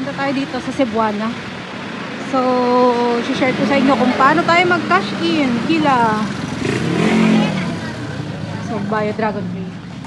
Punta tayo dito sa Cebuana. So, share ko sa inyo kung paano tayo mag-cash in. Kila. So, Bayo Dragon Free.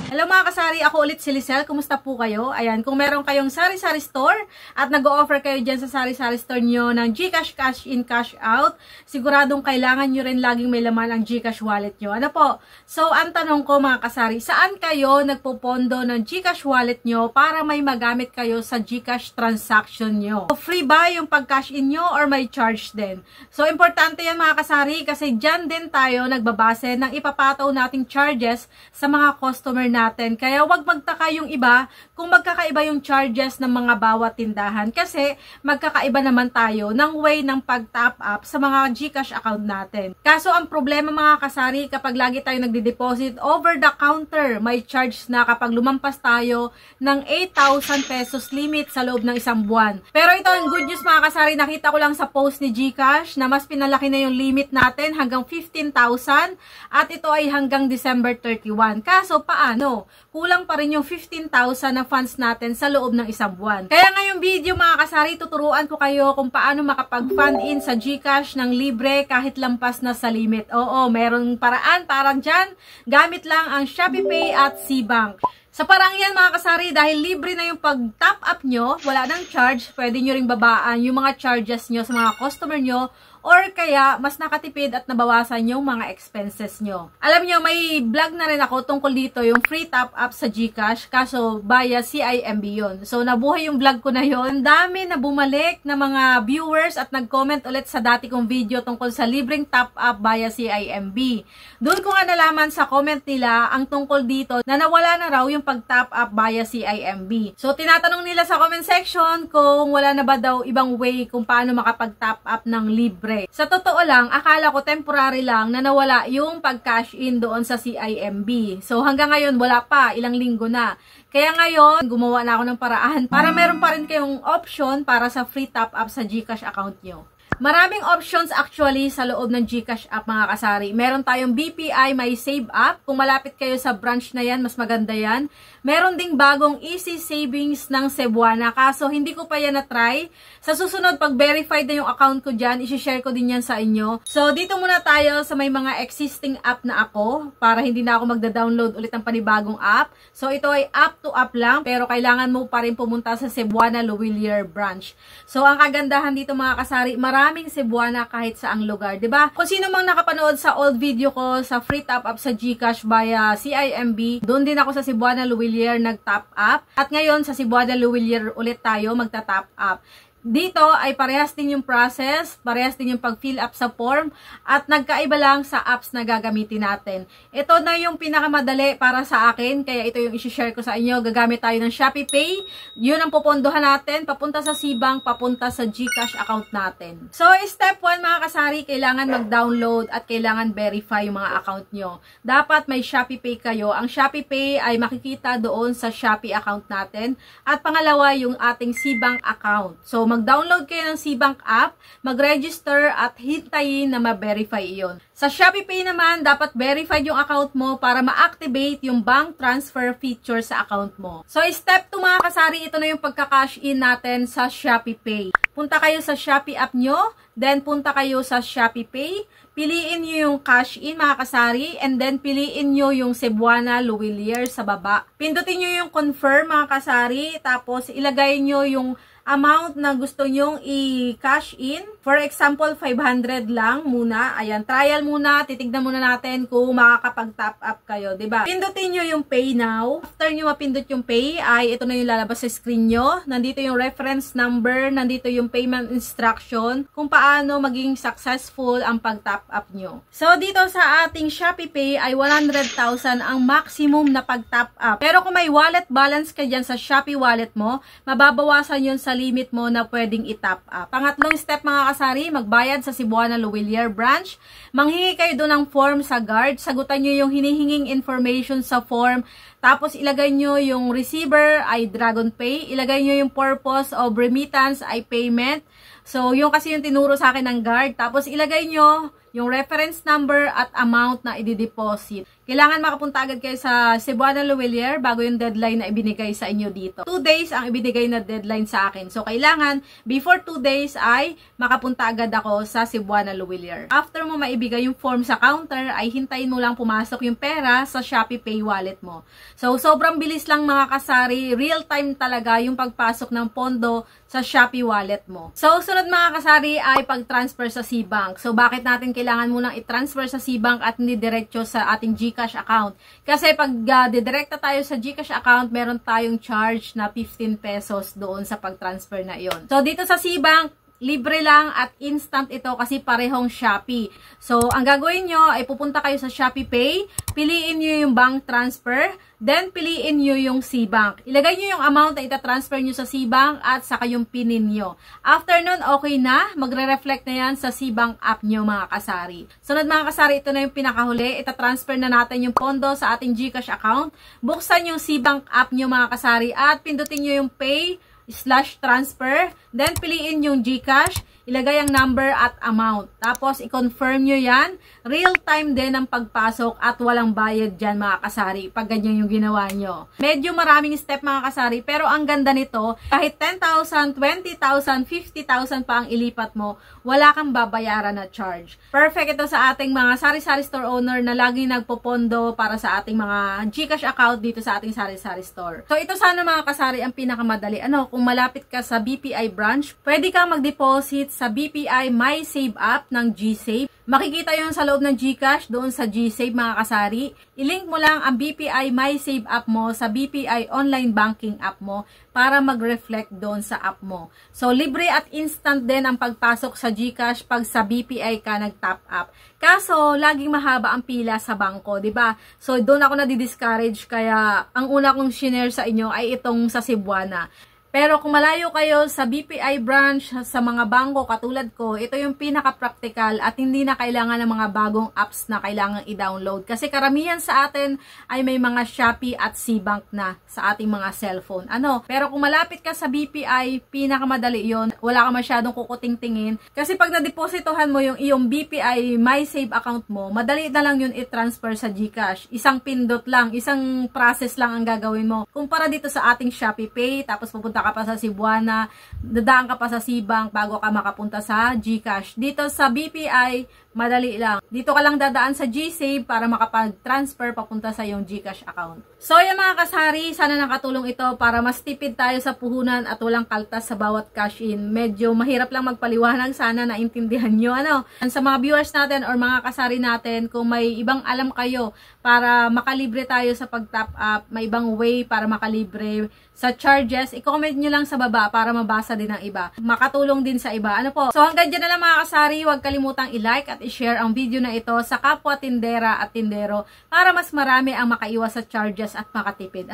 Hello mga kasari, ako ulit si Lizelle. Kumusta po kayo? Ayan, kung meron kayong sari-sari store at nag-o-offer kayo dyan sa sari-sari store nyo ng GCash cash in, cash out, siguradong kailangan nyo rin laging may laman ang GCash wallet nyo. Ano po? So, ang tanong ko mga kasari, saan kayo nagpupondo ng GCash wallet nyo para may magamit kayo sa GCash transaction nyo? So, free ba yung pag-cash in nyo or may charge din? So, importante yan mga kasari kasi dyan din tayo nagbabase ng ipapataw nating charges sa mga customer natin. Kaya wag magtaka yung iba kung magkakaiba yung charges ng mga bawat tindahan kasi magkakaiba naman tayo ng way ng pag-top up sa mga GCash account natin. Kaso ang problema mga kasari, kapag lagi tayo nagde-deposit over the counter, may charge na kapag lumampas tayo ng 8,000 pesos limit sa loob ng isang buwan. Pero ito ang good news mga kasari, nakita ko lang sa post ni GCash na mas pinalaki na yung limit natin hanggang 15,000 at ito ay hanggang December 31. Kaso paano? Kulang pa rin yung 15,000 na funds natin sa loob ng isang buwan. Kaya ngayong video mga kasari, tuturuan ko kayo kung paano makapag-fund in sa GCash ng libre kahit lampas na sa limit. Oo, merong paraan, parang dyan, gamit lang ang ShopeePay at SeaBank. Sa parang yan mga kasari, dahil libre na yung pag-top up nyo, wala nang charge, pwede nyo ring babaan yung mga charges nyo sa mga customer nyo or kaya mas nakatipid at nabawasan yung mga expenses nyo. Alam nyo, may vlog na rin ako tungkol dito, yung free top up sa GCash, kaso via CIMB yun. So nabuhay yung vlog ko na yun. Ang dami na bumalik na mga viewers at nag-comment ulit sa dati kong video tungkol sa libreng top up via CIMB. Doon ko nga nalaman sa comment nila ang tungkol dito na nawala na raw yung pag-top up via CIMB. So tinatanong nila sa comment section kung wala na ba daw ibang way kung paano makapag-top up ng libre. Sa totoo lang, akala ko temporary lang na nawala yung pag-cash in doon sa CIMB. So hanggang ngayon wala pa, ilang linggo na. Kaya ngayon, gumawa na ako ng paraan para meron pa rin kayong option para sa free top up sa GCash account nyo. Maraming options actually sa loob ng GCash app mga kasari. Meron tayong BPI My Save app. Kung malapit kayo sa branch na yan, mas maganda yan. Meron ding bagong Easy Savings ng Cebuana. Kaso hindi ko pa yan na-try. Sa susunod, pag verified na yung account ko dyan, isi-share ko din yan sa inyo. So dito muna tayo sa may mga existing app na ako para hindi na ako magda-download ulit ng panibagong app. So ito ay app to app lang pero kailangan mo pa rin pumunta sa Cebuana Luwilier branch. So ang kagandahan dito mga kasari, maraming Cebuana kahit saang lugar, 'di ba? Kung sino mang nakapanood sa old video ko sa free top up sa GCash via CIMB, doon din ako sa Cebuana Luwilier nag-top up. At ngayon sa Cebuana Luwilier ulit tayo magta-top up. Dito ay parehas din yung process, parehas din yung pag-fill up sa form, at nagkaiba lang sa apps na gagamitin natin. Ito na yung pinakamadali para sa akin, kaya ito yung isi-share ko sa inyo. Gagamit tayo ng ShopeePay, yun ang pupondohan natin, papunta sa SeaBank, papunta sa GCash account natin. So, step 1 mga kasari, kailangan mag-download at kailangan verify yung mga account nyo. Dapat may ShopeePay kayo. Ang ShopeePay ay makikita doon sa Shopee account natin. At pangalawa, yung ating SeaBank account. So, mag-download kayo ng SeaBank app, mag-register at hintayin na ma-verify iyon. Sa ShopeePay naman, dapat verified yung account mo para ma-activate yung bank transfer feature sa account mo. So, step 2 mga kasari, ito na yung pagka-cash in natin sa ShopeePay. Punta kayo sa Shopee app nyo, then punta kayo sa ShopeePay, piliin nyo yung cash in mga kasari, and then piliin nyo yung Cebuana Luwilier sa baba. Pindutin nyo yung confirm mga kasari, tapos ilagay nyo yung amount na gusto nyong i-cash in. For example, 500 lang muna. Ayan, trial muna. Titignan muna natin kung makakapag-top up kayo, diba? Pindutin nyo yung pay now. After nyo mapindot yung pay, ay ito na yung lalabas sa screen nyo. Nandito yung reference number, nandito yung payment instruction, kung paano maging successful ang pag-top up nyo. So, dito sa ating ShopeePay ay 100,000 ang maximum na pag-top up. Pero kung may wallet balance ka dyan sa Shopee wallet mo, mababawasan yun sa limit mo na pwedeng i-top up. Pangatlong step mga kasari, magbayad sa Cebuana Luwilier branch. Manghingi kayo doon ng form sa guard. Sagutan nyo yung hinihinging information sa form Tapos ilagay nyo yung receiver ay Dragon Pay. Ilagay nyo yung purpose of remittance ay payment. So, yung kasi yung tinuro sa akin ng guard. Tapos ilagay nyo yung reference number at amount na i-deposit. Kailangan makapunta agad kayo sa Cebuana Luwilier bago yung deadline na ibinigay sa inyo dito. 2 days ang ibinigay na deadline sa akin. So, kailangan before 2 days ay makapunta agad ako sa Cebuana Luwilier. After mo maibigay yung form sa counter, ay hintayin mo lang pumasok yung pera sa Shopee Pay wallet mo. So, sobrang bilis lang mga kasari. Real time talaga yung pagpasok ng pondo sa Shopee wallet mo. So, sunod mga kasari ay pag-transfer sa C-Bank. So, bakit natin kailangan munang i-transfer sa C-Bank at hindi diretso sa ating GCash account? Kasi pag didirekta tayo sa GCash account, meron tayong charge na 15 pesos doon sa pag-transfer na iyon. So, dito sa C-Bank, libre lang at instant ito kasi parehong Shopee. So, ang gagawin nyo ay pupunta kayo sa Shopee Pay, piliin nyo yung bank transfer, then piliin nyo yung C-Bank. Ilagay nyo yung amount na itatransfer nyo sa C-Bank at saka yung pinin nyo. After nun, okay na. Magre-reflect na yan sa C-Bank app nyo mga kasari. Sunod mga kasari, ito na yung pinakahuli. Itatransfer na natin yung pondo sa ating GCash account. Buksan yung C-Bank app nyo mga kasari at pindutin nyo yung Pay/transfer. Then, piliin yung GCash. Ilagay ang number at amount. Tapos, i-confirm nyo yan. Real time din ang pagpasok at walang bayad dyan mga kasari pag ganyan yung ginawa nyo. Medyo maraming step mga kasari, pero ang ganda nito, kahit 10,000, 20,000, 50,000 pa ang ilipat mo, wala kang babayaran na charge. Perfect ito sa ating mga sari-sari store owner na laging nagpopondo para sa ating mga GCash account dito sa ating sari-sari store. So, ito sana mga kasari ang pinakamadali. Kung malapit ka sa BPI branch, pwede kang mag-deposit sa BPI My Save app ng GSave. Makikita yun sa loob ng GCash doon sa GSave mga kasari. I-link mo lang ang BPI My Save app mo sa BPI online banking app mo para mag-reflect doon sa app mo. So, libre at instant din ang pagpasok sa GCash pag sa BPI ka nag-top up. Kaso, laging mahaba ang pila sa bangko, di ba? So, doon ako nadi-discourage kaya ang una kong share sa inyo ay itong sa Cebuana. Pero kung malayo kayo sa BPI branch, sa mga bangko katulad ko, ito yung pinaka-practical at hindi na kailangan ng mga bagong apps na kailangan i-download. Kasi karamihan sa atin ay may mga Shopee at C-Bank na sa ating mga cellphone. Pero kung malapit ka sa BPI, pinakamadali yon. Wala ka masyadong kukuting-tingin. Kasi pag na-depositohan mo yung iyong BPI My Save account mo, madali na lang yun i-transfer sa GCash. Isang pindot lang, isang process lang ang gagawin mo. Kumpara dito sa ating Shopee Pay, tapos pupunta ka pa sa Cebuana, dadaan ka pa sa C-Bank bago ka makapunta sa GCash. Dito sa BPI, madali lang. Dito ka lang dadaan sa GSave para makapag-transfer papunta sa iyong GCash account. So, yan mga kasari, sana nakatulong ito para mas tipid tayo sa puhunan at walang kaltas sa bawat cash-in. Medyo mahirap lang magpaliwanag, sana naintindihan nyo. Sa mga viewers natin or mga kasari natin, kung may ibang alam kayo para makalibre tayo sa pag-top up, may ibang way para makalibre sa charges, i-comment nyo lang sa baba para mabasa din ng iba. Makatulong din sa iba. So, hanggang dyan na lang mga kasari, huwag kalimutang i-like at i-share ang video na ito sa kapwa tindera at tindero para mas marami ang makaiwas sa charges at makatipid.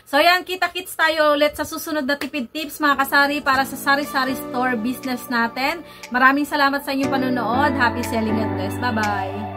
So, yan, kita-kits tayo ulit sa susunod na tipid tips mga kasari para sa sari-sari store business natin. Maraming salamat sa inyong panonood. Happy selling and blessed. Bye-bye!